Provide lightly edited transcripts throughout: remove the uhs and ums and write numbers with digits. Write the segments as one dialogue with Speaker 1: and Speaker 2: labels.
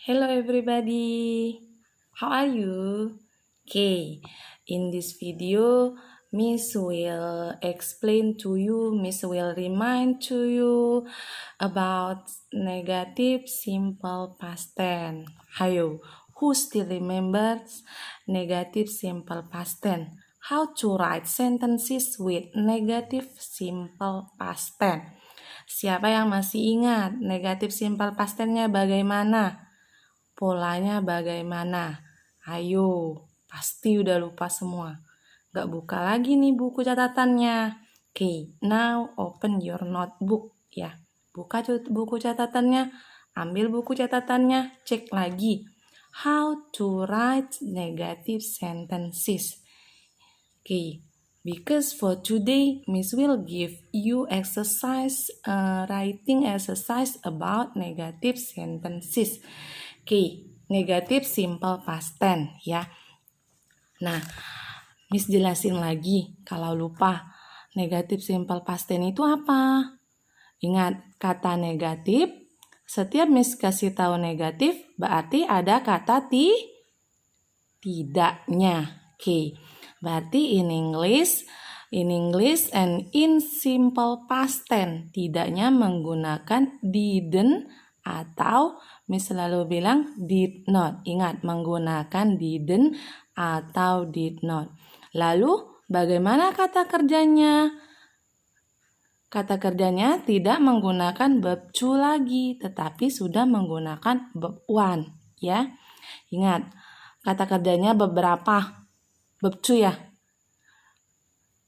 Speaker 1: Hello everybody, how are you? Okay, in this video, Miss will explain to you, Miss will remind to you about negative simple past tense. Hayo, who still remembers negative simple past tense? How to write sentences with negative simple past tense? Siapa yang masih ingat negatif simple past tense-nya bagaimana? Polanya bagaimana? Ayo, pasti udah lupa semua. Gak buka lagi nih buku catatannya. Okay, now open your notebook ya. Buka buku catatannya, ambil buku catatannya, cek lagi. How to write negative sentences. Okay, because for today, Miss will give you writing exercise about negative sentences. Oke, negatif simple past tense ya. Nah, Miss jelasin lagi kalau lupa. Negatif simple past tense itu apa? Ingat, kata negatif, setiap Miss kasih tahu negatif, berarti ada kata tidaknya. Oke, berarti in English and in simple past tense, tidaknya menggunakan didn't atau Miss selalu bilang did not. Ingat, menggunakan didn't atau did not. Lalu, bagaimana kata kerjanya? Kata kerjanya tidak menggunakan verb to lagi, tetapi sudah menggunakan verb one. Ya, ingat, kata kerjanya beberapa. Verb to ya.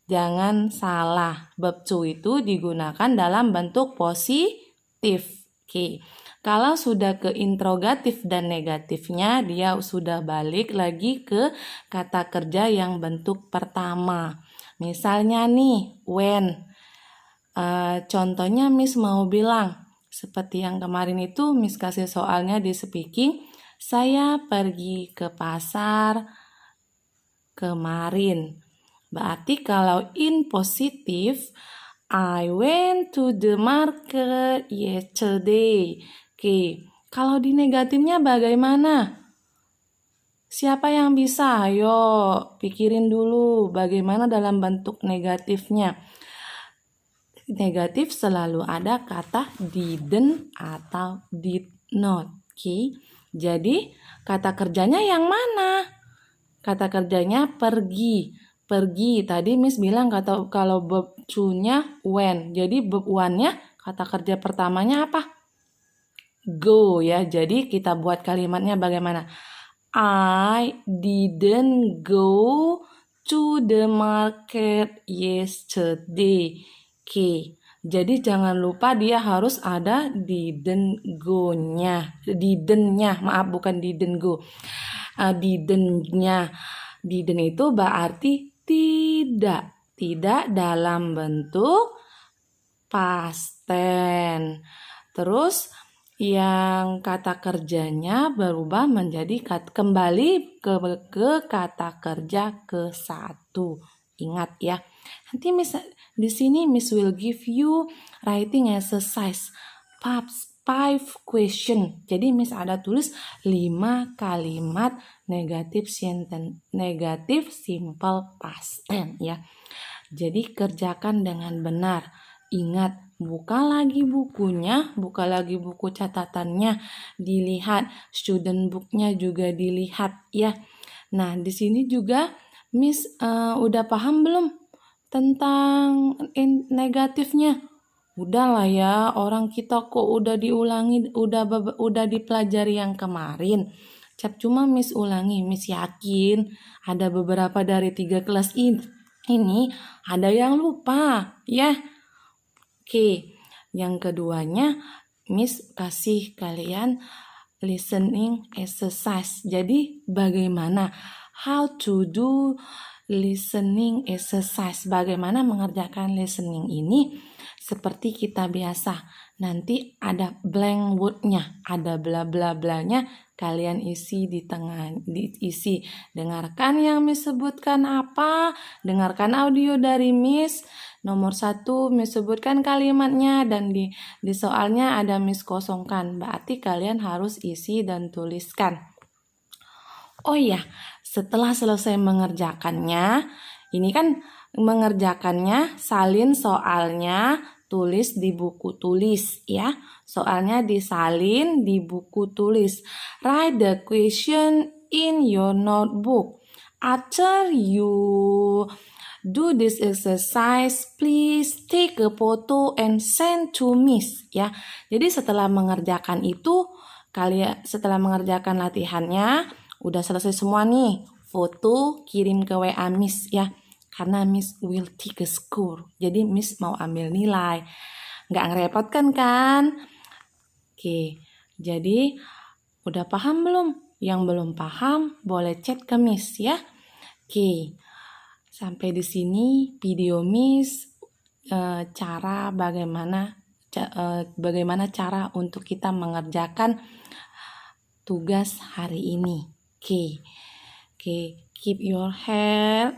Speaker 1: Jangan salah, verb to itu digunakan dalam bentuk positif. Oke. Kalau sudah ke interrogatif dan negatifnya, dia sudah balik lagi ke kata kerja yang bentuk pertama. Misalnya nih, when. Contohnya Miss mau bilang, seperti yang kemarin itu Miss kasih soalnya di speaking, saya pergi ke pasar kemarin. Berarti kalau in positif, I went to the market yesterday. Oke, kalau di negatifnya bagaimana? Siapa yang bisa? Ayo, pikirin dulu bagaimana dalam bentuk negatifnya. Negatif selalu ada kata didn't atau did not. Oke, jadi kata kerjanya yang mana? Kata kerjanya pergi. Pergi. Tadi Miss bilang kalau verb to-nya when. Jadi verb one-nya kata kerja pertamanya apa? Go ya. Jadi kita buat kalimatnya bagaimana? I didn't go to the market yesterday. Oke. Jadi jangan lupa dia harus ada didn't go-nya. Didn't-nya, maaf bukan didn't go. Didn't-nya. Didn't itu berarti tidak. Tidak dalam bentuk past tense. Terus yang kata kerjanya berubah menjadi kembali ke kata kerja ke satu. Ingat ya. Nanti Miss di sini Miss will give you writing exercise 5 question. Jadi Miss ada tulis 5 kalimat negatif simple past tense ya. Jadi kerjakan dengan benar. Ingat, buka lagi bukunya, buka lagi buku catatannya, dilihat, student booknya juga dilihat ya. Nah, di sini juga Miss udah paham belum tentang negatifnya? Udahlah ya, orang kita kok udah diulangi, udah dipelajari yang kemarin. Cuma Miss ulangi, Miss yakin ada beberapa dari 3 kelas ini ada yang lupa ya. Oke, yang keduanya Miss kasih kalian listening exercise. Jadi bagaimana? How to do listening exercise. Bagaimana mengerjakan listening ini? Seperti kita biasa. nanti ada blank word-nya, ada bla bla blanya, kalian isi di tengah, diisi. Dengarkan yang Miss sebutkan apa, dengarkan audio dari Miss. Nomor 1 Miss sebutkan kalimatnya dan di soalnya ada Miss kosongkan, berarti kalian harus isi dan tuliskan. Oh iya, setelah selesai mengerjakannya, ini kan mengerjakannya, salin soalnya, tulis di buku tulis ya. Soalnya disalin di buku tulis. Write the question in your notebook. After you do this exercise, please take a photo and send to Miss ya. Jadi setelah mengerjakan itu, setelah mengerjakan latihannya, udah selesai semua nih, foto kirim ke WA Miss ya. Karena Miss will take a score. Jadi Miss mau ambil nilai. Nggak ngerepotkan kan? Oke, jadi udah paham belum? Yang belum paham boleh chat ke Miss ya. Oke, sampai di sini video Miss bagaimana cara untuk kita mengerjakan tugas hari ini. Oke, keep your health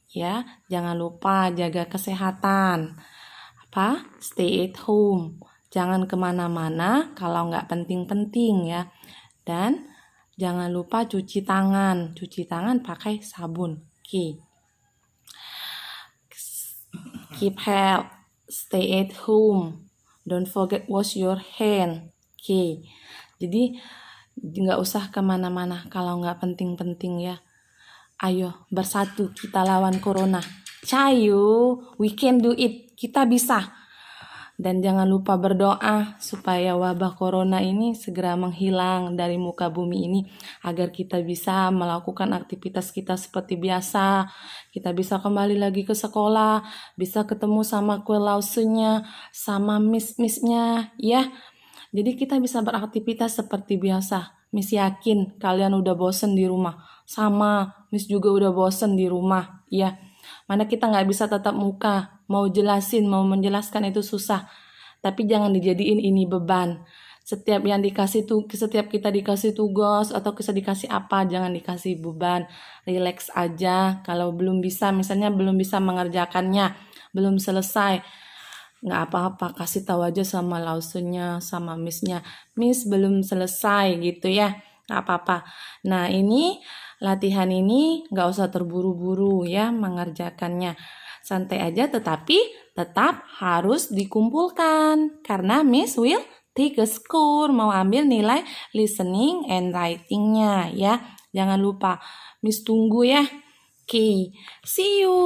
Speaker 1: ya, jangan lupa jaga kesehatan. Stay at home, jangan kemana-mana kalau nggak penting-penting ya. Dan jangan lupa cuci tangan pakai sabun. Keep health, stay at home, don't forget wash your hand. Jadi nggak usah kemana-mana kalau nggak penting-penting ya. Ayo bersatu kita lawan corona. Cayu, we can do it. Kita bisa. Dan jangan lupa berdoa supaya wabah corona ini segera menghilang dari muka bumi ini, agar kita bisa melakukan aktivitas kita seperti biasa. Kita bisa kembali lagi ke sekolah, bisa ketemu sama kue lausunya, sama miss-missnya ya. Jadi kita bisa beraktivitas seperti biasa. Miss yakin kalian udah bosen di rumah. Sama, Miss juga udah bosen di rumah ya. Mana kita nggak bisa tatap muka, mau menjelaskan itu susah. Tapi jangan dijadiin ini beban. Setiap kita dikasih tugas atau kita dikasih apa, jangan dikasih beban. Relax aja. Kalau misalnya belum bisa mengerjakannya, belum selesai, nggak apa-apa, kasih tahu aja sama lausunya, sama missnya, Miss belum selesai gitu ya, nggak apa-apa. Nah ini latihan ini nggak usah terburu-buru ya mengerjakannya, santai aja, tetapi tetap harus dikumpulkan karena Miss will take a score, mau ambil nilai listening and writing-nya ya. Jangan lupa, Miss tunggu ya. See you.